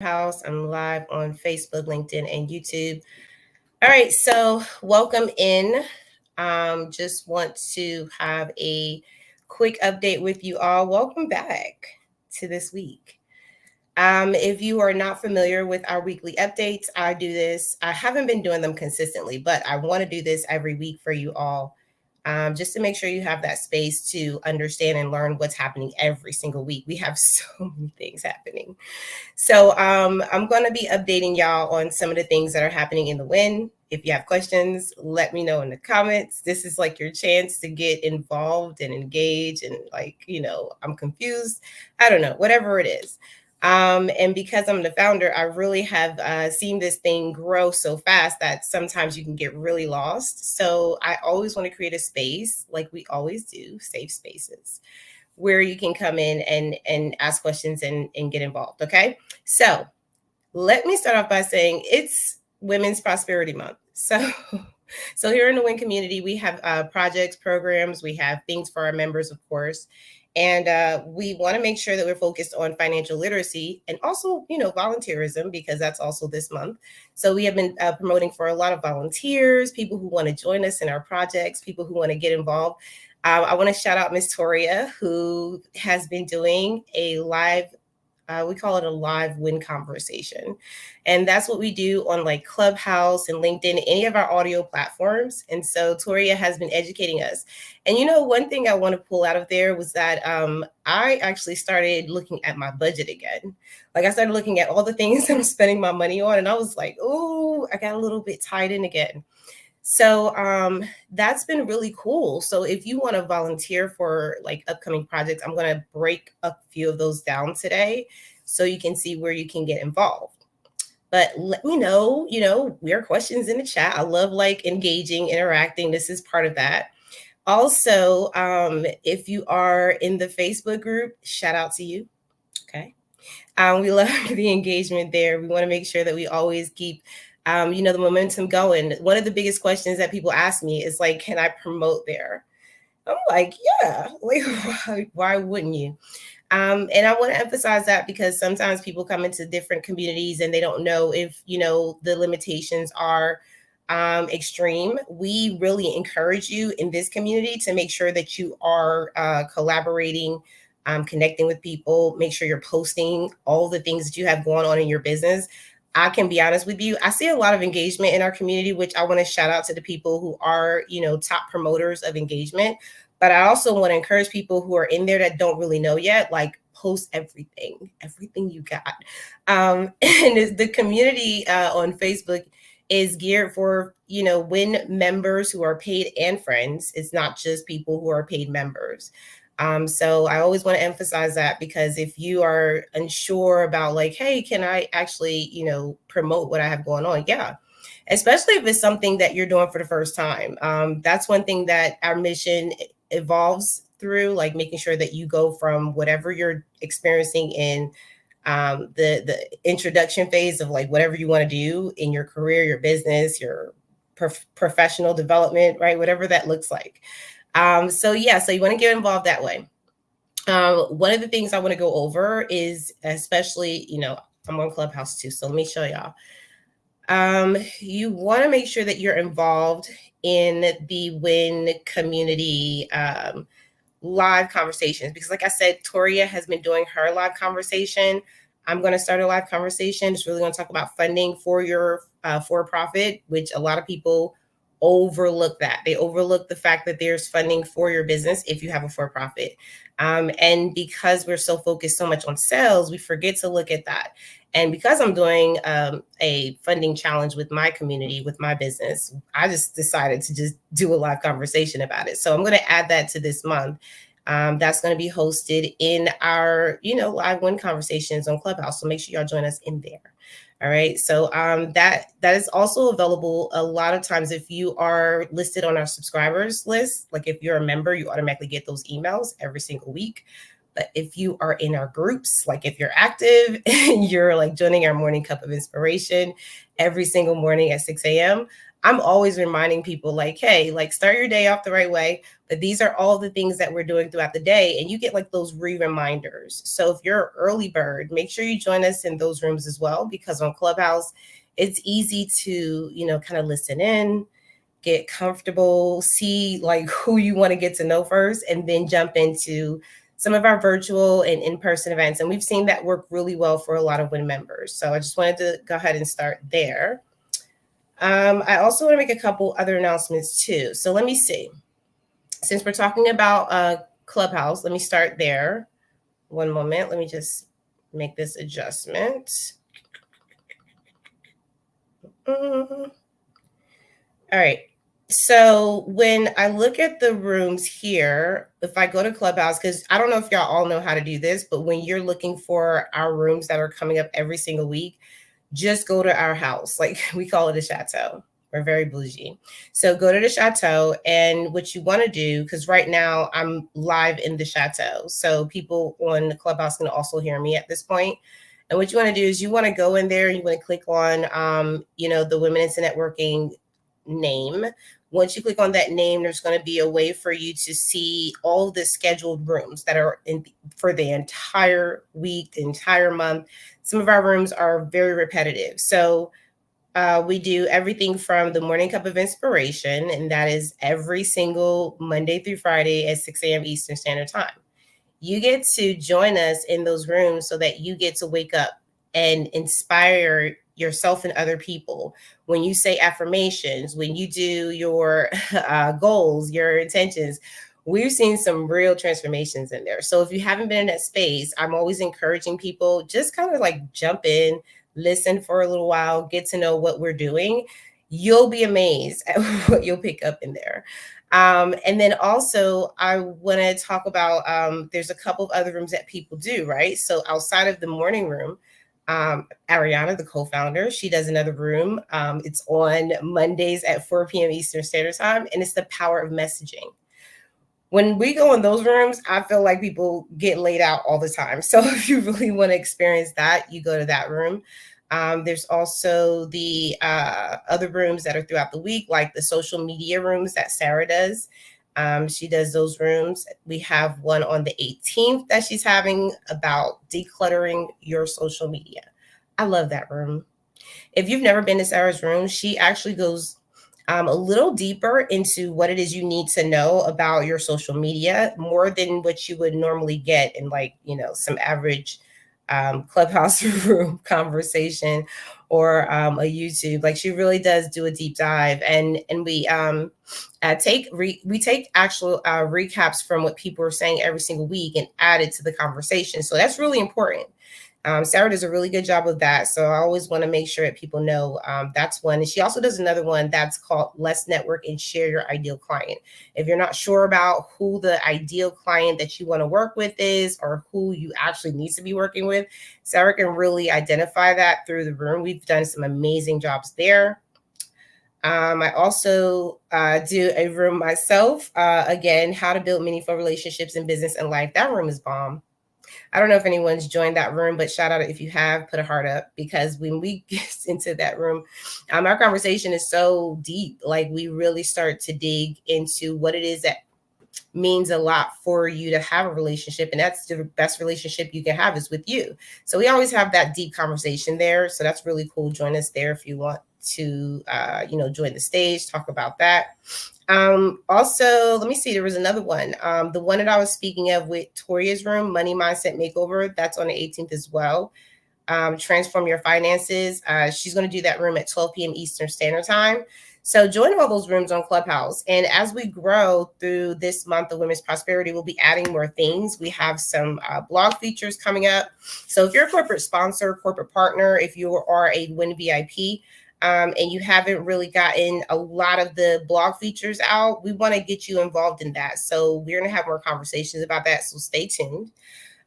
House. I'm live on Facebook, LinkedIn, and YouTube. All right, so welcome in. Just want to have a quick update with you all. Welcome back to this week. If you are not familiar with our weekly updates, I do this. I haven't been doing them consistently, but I want to do this every week for you all, just to make sure you have that space to understand and learn what's happening every single week. We have so many things happening. So I'm going to be updating y'all on some of the things that are happening in the W.I.N. If you have questions, let me know in the comments. This is like your chance to get involved and engage and I'm confused. I don't know, whatever it is. And because I'm the founder, I really have seen this thing grow so fast that sometimes you can get really lost. So I always want to create a space, like we always do, safe spaces, where you can come in and ask questions and get involved. Okay. So let me start off by saying it's Women's Prosperity Month. So here in the W.I.N community, we have projects, programs, we have things for our members, of course. And we want to make sure that we're focused on financial literacy and also, volunteerism, because that's also this month. So we have been promoting for a lot of volunteers, people who want to join us in our projects, people who want to get involved. I want to shout out Miss Toria, who has been doing a live, we call it a live W.I.N conversation. And that's what we do on like Clubhouse and LinkedIn, any of our audio platforms. And so Toria has been educating us. And one thing I want to pull out of there was that I actually started looking at my budget again. Like I started looking at all the things I'm spending my money on. And I was like, oh, I got a little bit tied in again. So that's been really cool. So if you want to volunteer for like upcoming projects, I'm going to break a few of those down today so you can see where you can get involved. But let me know, your questions in the chat. I love like engaging, interacting. This is part of that. Also, if you are in the Facebook group, shout out to you. Okay. We love the engagement there. We want to make sure that we always keep the momentum going. One of the biggest questions that people ask me is like, can I promote there? I'm like, yeah, like, why wouldn't you? And I want to emphasize that because sometimes people come into different communities and they don't know if, the limitations are extreme. We really encourage you in this community to make sure that you are collaborating, connecting with people, make sure you're posting all the things that you have going on in your business. I can be honest with you. I see a lot of engagement in our community, which I want to shout out to the people who are, top promoters of engagement. But I also want to encourage people who are in there that don't really know yet, like post everything you got. And the community on Facebook is geared for, W.I.N members who are paid and friends. It's not just people who are paid members. So I always want to emphasize that, because if you are unsure about like, hey, can I actually, promote what I have going on? Yeah. Especially if it's something that you're doing for the first time. That's one thing that our mission evolves through, like making sure that you go from whatever you're experiencing in the introduction phase of like whatever you want to do in your career, your business, your professional development, right? Whatever that looks like. So you want to get involved that way. One of the things I want to go over is, especially, I'm on Clubhouse too, so let me show y'all. You want to make sure that you're involved in the W.I.N community live conversations, because like I said, Toria has been doing her live conversation. I'm going to start a live conversation. It's really going to talk about funding for your for-profit, which a lot of people overlook that. They overlook the fact that there's funding for your business if you have a for-profit. And because we're so focused so much on sales, we forget to look at that. And because I'm doing a funding challenge with my community, with my business, I just decided to just do a live conversation about it. So I'm going to add that to this month. That's going to be hosted in our, live W.I.N conversations on Clubhouse. So make sure y'all join us in there. All right. So that is also available a lot of times if you are listed on our subscribers list. Like if you're a member, you automatically get those emails every single week. But if you are in our groups, like if you're active and you're like joining our morning cup of inspiration every single morning at 6 a.m., I'm always reminding people like, hey, like start your day off the right way. But these are all the things that we're doing throughout the day. And you get like those reminders. So if you're an early bird, make sure you join us in those rooms as well, because on Clubhouse, it's easy to, kind of listen in, get comfortable, see like who you want to get to know first, and then jump into some of our virtual and in-person events. And we've seen that work really well for a lot of WIN members. So I just wanted to go ahead and start there. I also want to make a couple other announcements too. So let me see. Since we're talking about Clubhouse, let me start there. One moment. Let me just make this adjustment. All right. So when I look at the rooms here, if I go to Clubhouse, because I don't know if y'all all know how to do this, but when you're looking for our rooms that are coming up every single week, just go to our house. Like we call it a chateau. We're very bougie. So go to the chateau, and what you want to do, because right now I'm live in the chateau. So people on the Clubhouse can also hear me at this point. And what you want to do is you want to go in there and you want to click on, the Women into Networking name. Once you click on that name, there's going to be a way for you to see all the scheduled rooms that are in for the entire week, the entire month. Some of our rooms are very repetitive. So we do everything from the Morning Cup of Inspiration, and that is every single Monday through Friday at 6 a.m. Eastern Standard Time. You get to join us in those rooms so that you get to wake up and inspire yourself and other people. When you say affirmations, when you do your goals, your intentions, we've seen some real transformations in there. So if you haven't been in that space, I'm always encouraging people just kind of like jump in, listen for a little while, get to know what we're doing. You'll be amazed at what you'll pick up in there. And then also, I want to talk about there's a couple of other rooms that people do, right? So outside of the morning room, Ariana, the co-founder, she does another room. It's on Mondays at 4 p.m. Eastern Standard Time, and it's the power of messaging. When we go in those rooms, I feel like people get laid out all the time. So if you really want to experience that, you go to that room. There's also the other rooms that are throughout the week, like the social media rooms that Sarah does. She does those rooms. We have one on the 18th that she's having about decluttering your social media. I love that room. If you've never been to Sarah's room, she actually goes a little deeper into what it is you need to know about your social media, more than what you would normally get in some average Clubhouse room conversation or a YouTube. Like she really does do a deep dive, and we take actual recaps from what people are saying every single week and add it to the conversation. So that's really important. Sarah does a really good job of that. So I always want to make sure that people know that's one. And she also does another one that's called Let's Network and Share Your Ideal Client. If you're not sure about who the ideal client that you want to work with is, or who you actually need to be working with, Sarah can really identify that through the room. We've done some amazing jobs there. I also do a room myself. Again, how to build meaningful relationships in business and life. That room is bomb. I don't know if anyone's joined that room, but shout out if you have, put a heart up, because when we get into that room, our conversation is so deep. Like we really start to dig into what it is that means a lot for you to have a relationship. And that's the best relationship you can have is with you. So we always have that deep conversation there. So that's really cool. Join us there if you want to, join the stage, talk about that. Also, let me see, there was another one. The one that I was speaking of with Toria's room, Money Mindset Makeover, that's on the 18th as well. Transform Your Finances. She's going to do that room at 12 p.m. Eastern Standard Time. So join all those rooms on Clubhouse. And as we grow through this month of Women's Prosperity, we'll be adding more things. We have some blog features coming up. So if you're a corporate sponsor, corporate partner, if you are a WIN VIP, and you haven't really gotten a lot of the blog features out, we want to get you involved in that. So we're going to have more conversations about that. So stay tuned.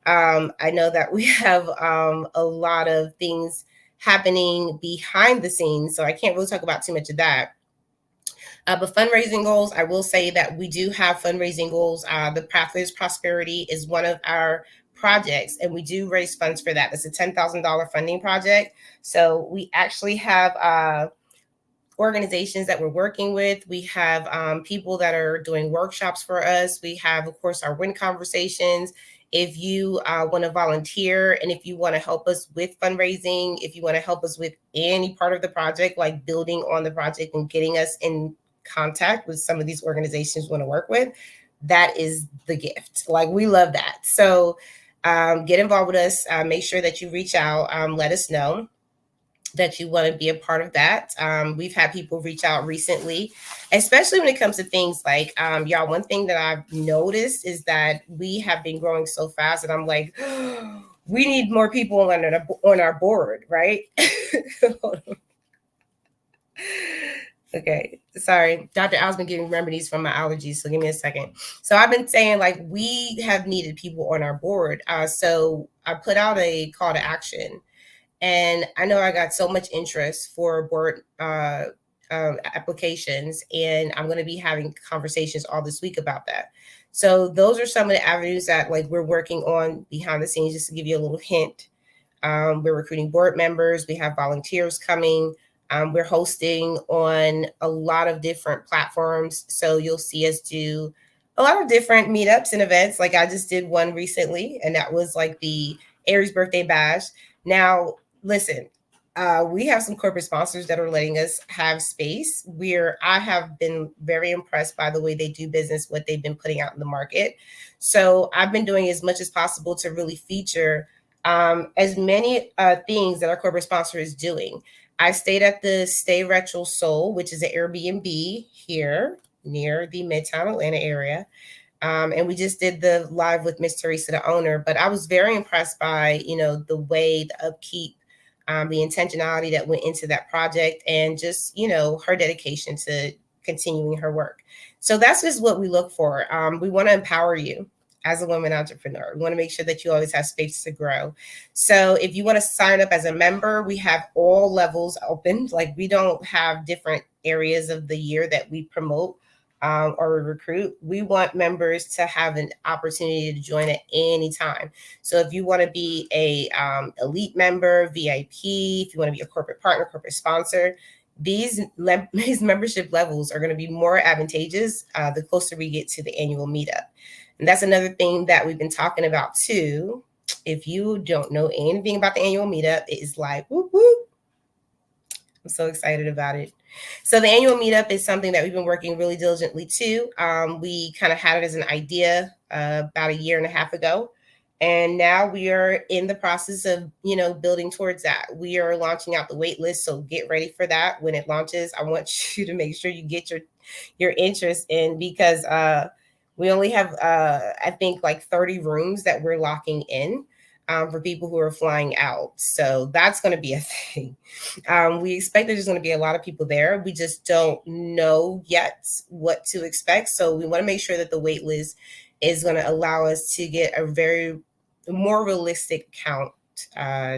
I know that we have a lot of things happening behind the scenes, so I can't really talk about too much of that. But fundraising goals, I will say that we do have fundraising goals. The Pathways Prosperity is one of our projects, and we do raise funds for that. It's a $10,000 funding project. So we actually have organizations that we're working with. We have people that are doing workshops for us. We have, of course, our WIN conversations. If you want to volunteer and if you want to help us with fundraising, if you want to help us with any part of the project, like building on the project and getting us in contact with some of these organizations we want to work with, that is the gift. Like, we love that. So get involved with us. Make sure that you reach out. Let us know that you want to be a part of that. We've had people reach out recently, especially when it comes to things like, y'all, one thing that I've noticed is that we have been growing so fast that I'm like, we need more people on our board, right? Okay, sorry. Dr. Al's been giving remedies from my allergies, so give me a second. So I've been saying, like, we have needed people on our board. So I put out a call to action. And I know I got so much interest for board applications, and I'm going to be having conversations all this week about that. So those are some of the avenues that, like, we're working on behind the scenes, just to give you a little hint. We're recruiting board members. We have volunteers coming. We're hosting on a lot of different platforms. So you'll see us do a lot of different meetups and events. Like, I just did one recently, and that was like the Aries birthday bash. Now, listen, we have some corporate sponsors that are letting us have space where I have been very impressed by the way they do business, what they've been putting out in the market. So I've been doing as much as possible to really feature as many things that our corporate sponsor is doing. I stayed at the Stay Retro Soul, which is an Airbnb here near the Midtown Atlanta area. And we just did the live with Miss Teresa, the owner. But I was very impressed by, the way, the upkeep, the intentionality that went into that project, and just, her dedication to continuing her work. So that's just what we look for. We want to empower you as a woman entrepreneur. We want to make sure that you always have space to grow. So if you want to sign up as a member, we have all levels open. Like, we don't have different areas of the year that we promote or recruit. We want members to have an opportunity to join at any time. So if you want to be a elite member, VIP, if you want to be a corporate partner, corporate sponsor, these membership levels are going to be more advantageous the closer we get to the annual meetup. And that's another thing that we've been talking about too. If you don't know anything about the annual meetup, it is like, whoop, whoop. I'm so excited about it. So the annual meetup is something that we've been working really diligently too. We kind of had it as an idea about a year and a half ago. And now we are in the process of, building towards that. We are launching out the wait list. So get ready for that. When it launches, I want you to make sure you get your interest in, because we only have, I think, like 30 rooms that we're locking in for people who are flying out. So that's going to be a thing. We expect there's going to be a lot of people there. We just don't know yet what to expect. So we want to make sure that the wait list is going to allow us to get a very more realistic count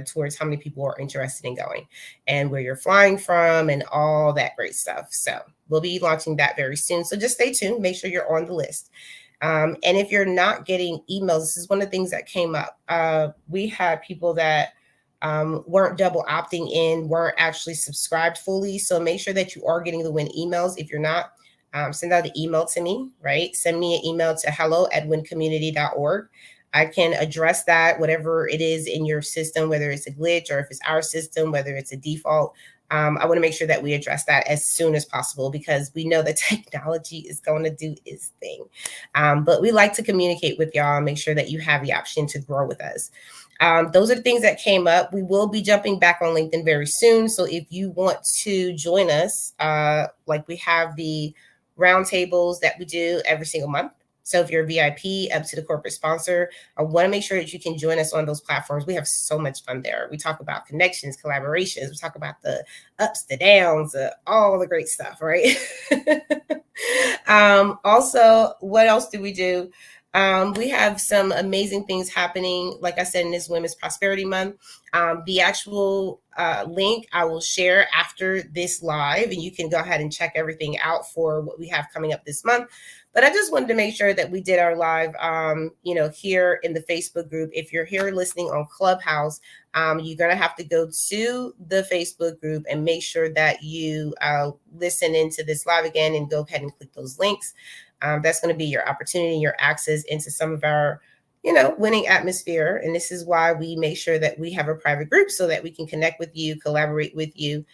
towards how many people are interested in going and where you're flying from and all that great stuff. So we'll be launching that very soon. So just stay tuned. Make sure you're on the list. And if you're not getting emails, this is one of the things that came up. We had people that weren't double opting in, weren't actually subscribed fully. So make sure that you are getting the WIN emails. If you're not, send out an email to me, right? Send me an email to hello@wincommunity.org. I can address that, whatever it is in your system, whether it's a glitch or if it's our system, whether it's a default. I want to make sure that we address that as soon as possible, because we know that technology is going to do its thing. But we like to communicate with y'all and make sure that you have the option to grow with us. Those are the things that came up. We will be jumping back on LinkedIn very soon. So if you want to join us, like we have the roundtables that we do every single month. So if you're a VIP up to the corporate sponsor, I want to make sure that you can join us on those platforms. We have so much fun there. We talk about connections, collaborations. We talk about the ups, the downs, all the great stuff, right? Also, what else do we do? We have some amazing things happening, like I said, in this Women's Prosperity Month. The actual link I will share after this live, and you can go ahead and check everything out for what we have coming up this month. But I just wanted to make sure that we did our live, here in the Facebook group. If you're here listening on Clubhouse, you're going to have to go to the Facebook group and make sure that you listen into this live again and go ahead and click those links. That's going to be your opportunity, your access into some of our, winning atmosphere. And this is why we make sure that we have a private group so that we can connect with you, collaborate with you.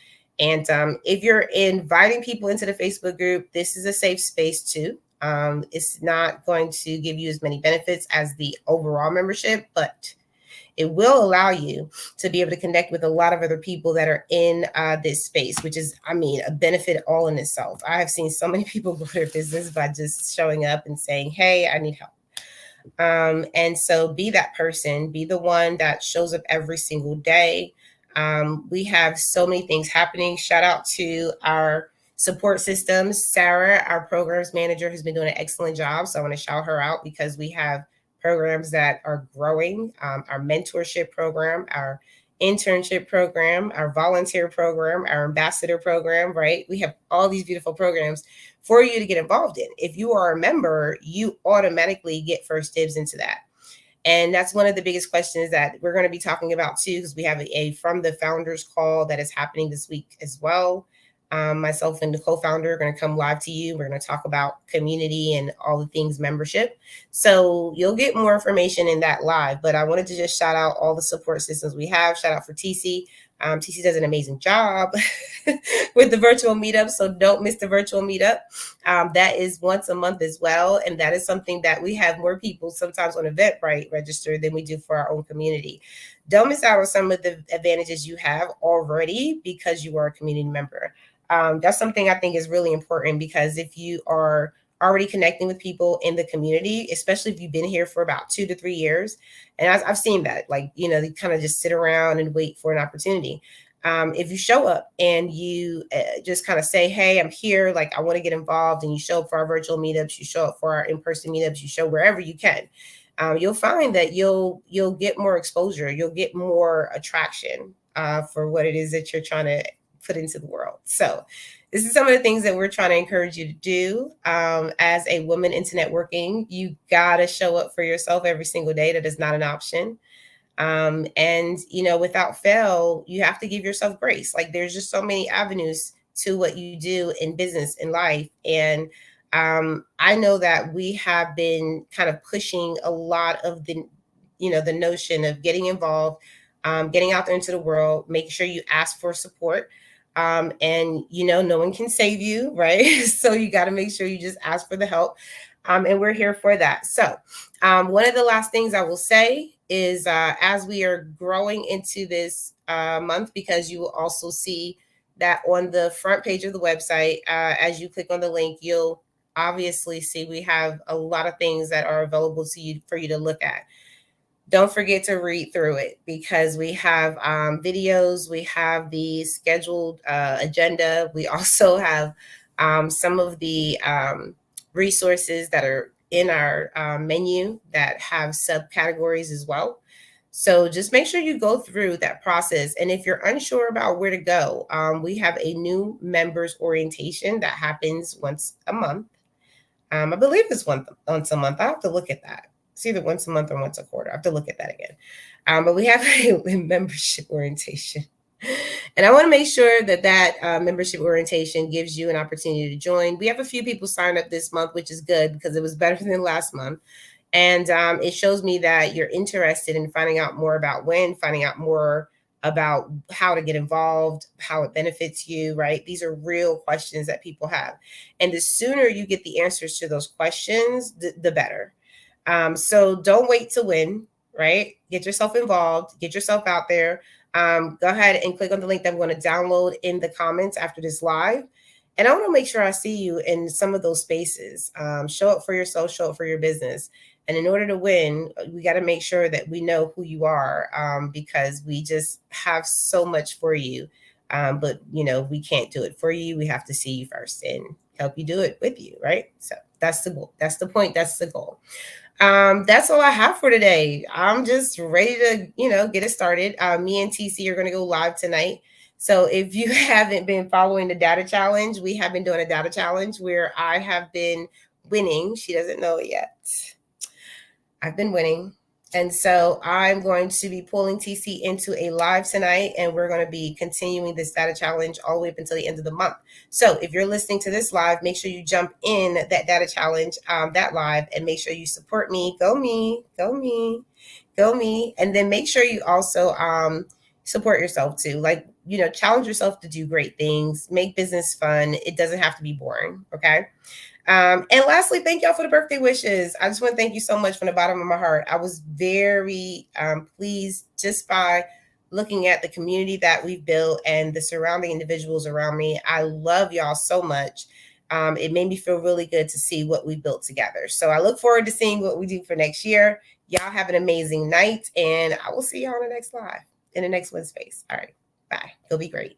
And if you're inviting people into the Facebook group, this is a safe space too. It's not going to give you as many benefits as the overall membership, but it will allow you to be able to connect with a lot of other people that are in this space, which is, a benefit all in itself. I have seen so many people grow their business by just showing up and saying, hey, I need help. And so be that person, be the one that shows up every single day. We have so many things happening. Shout out to our support systems. Sarah, our programs manager, has been doing an excellent job. So I want to shout her out because we have programs that are growing. Our mentorship program, our internship program, our volunteer program, our ambassador program, right? We have all these beautiful programs for you to get involved in. If you are a member, you automatically get first dibs into that. And that's one of the biggest questions that we're going to be talking about too, because we have a From the Founders call that is happening this week as well. Myself and the co-founder are going to come live to you. We're going to talk about community and all the things membership. So you'll get more information in that live. But I wanted to just shout out all the support systems we have. Shout out for TC. TC does an amazing job with the virtual meetup. So don't miss the virtual meetup. That is once a month as well. And that is something that we have more people sometimes on Eventbrite registered than we do for our own community. Don't miss out on some of the advantages you have already because you are a community member. That's something I think is really important, because if you are already connecting with people in the community, especially if you've been here for about 2 to 3 years. And I've seen that, like, they kind of just sit around and wait for an opportunity. If you show up and you just kind of say, hey, I'm here, like, I want to get involved, and you show up for our virtual meetups, you show up for our in-person meetups, you show wherever you can, you'll find that you'll get more exposure, you'll get more attraction for what it is that you're trying to put into the world. So this is some of the things that we're trying to encourage you to do. As a woman into networking, you got to show up for yourself every single day. That is not an option. And, without fail, you have to give yourself grace. Like, there's just so many avenues to what you do in business, in life. And I know that we have been kind of pushing a lot of the notion of getting involved, getting out there into the world, making sure you ask for support. And no one can save you, right? So you got to make sure you just ask for the help. And we're here for that. So one of the last things I will say is as we are growing into this month, because you will also see that on the front page of the website, as you click on the link, you'll obviously see we have a lot of things that are available to you for you to look at. Don't forget to read through it, because we have videos, we have the scheduled agenda. We also have some of the resources that are in our menu that have subcategories as well. So just make sure you go through that process. And if you're unsure about where to go, we have a new members orientation that happens once a month. I believe it's once a month. I have to look at that. It's either once a month or once a quarter. I have to look at that again. But we have a membership orientation. And I want to make sure that membership orientation gives you an opportunity to join. We have a few people signed up this month, which is good because it was better than last month. And it shows me that you're interested in finding out more about W.I.N, finding out more about how to get involved, how it benefits you, right? These are real questions that people have. And the sooner you get the answers to those questions, the better. So don't wait to win, right? Get yourself involved, get yourself out there. Go ahead and click on the link that I'm going to download in the comments after this live. And I want to make sure I see you in some of those spaces. Show up for yourself, show up for your business. And in order to win, we got to make sure that we know who you are, because we just have so much for you. But, we can't do it for you. We have to see you first and help you do it with you, right? So that's the goal. That's the point. That's the goal. That's all I have for today. I'm just ready to, get it started. Me and TC are going to go live tonight. So if you haven't been following the data challenge, we have been doing a data challenge where I have been winning. She doesn't know it yet. I've been winning. And so I'm going to be pulling TC into a live tonight, and we're going to be continuing this data challenge all the way up until the end of the month. So if you're listening to this live, make sure you jump in that data challenge, that live, and make sure you support me. Go me, go me, go me. And then make sure you also support yourself too. Like, challenge yourself to do great things, make business fun. It doesn't have to be boring. Okay. And lastly, thank y'all for the birthday wishes. I just want to thank you so much from the bottom of my heart. I was very pleased just by looking at the community that we've built and the surrounding individuals around me. I love y'all so much. It made me feel really good to see what we built together. So I look forward to seeing what we do for next year. Y'all have an amazing night, and I will see y'all on the next live in the next one space. All right. Bye. It'll be great.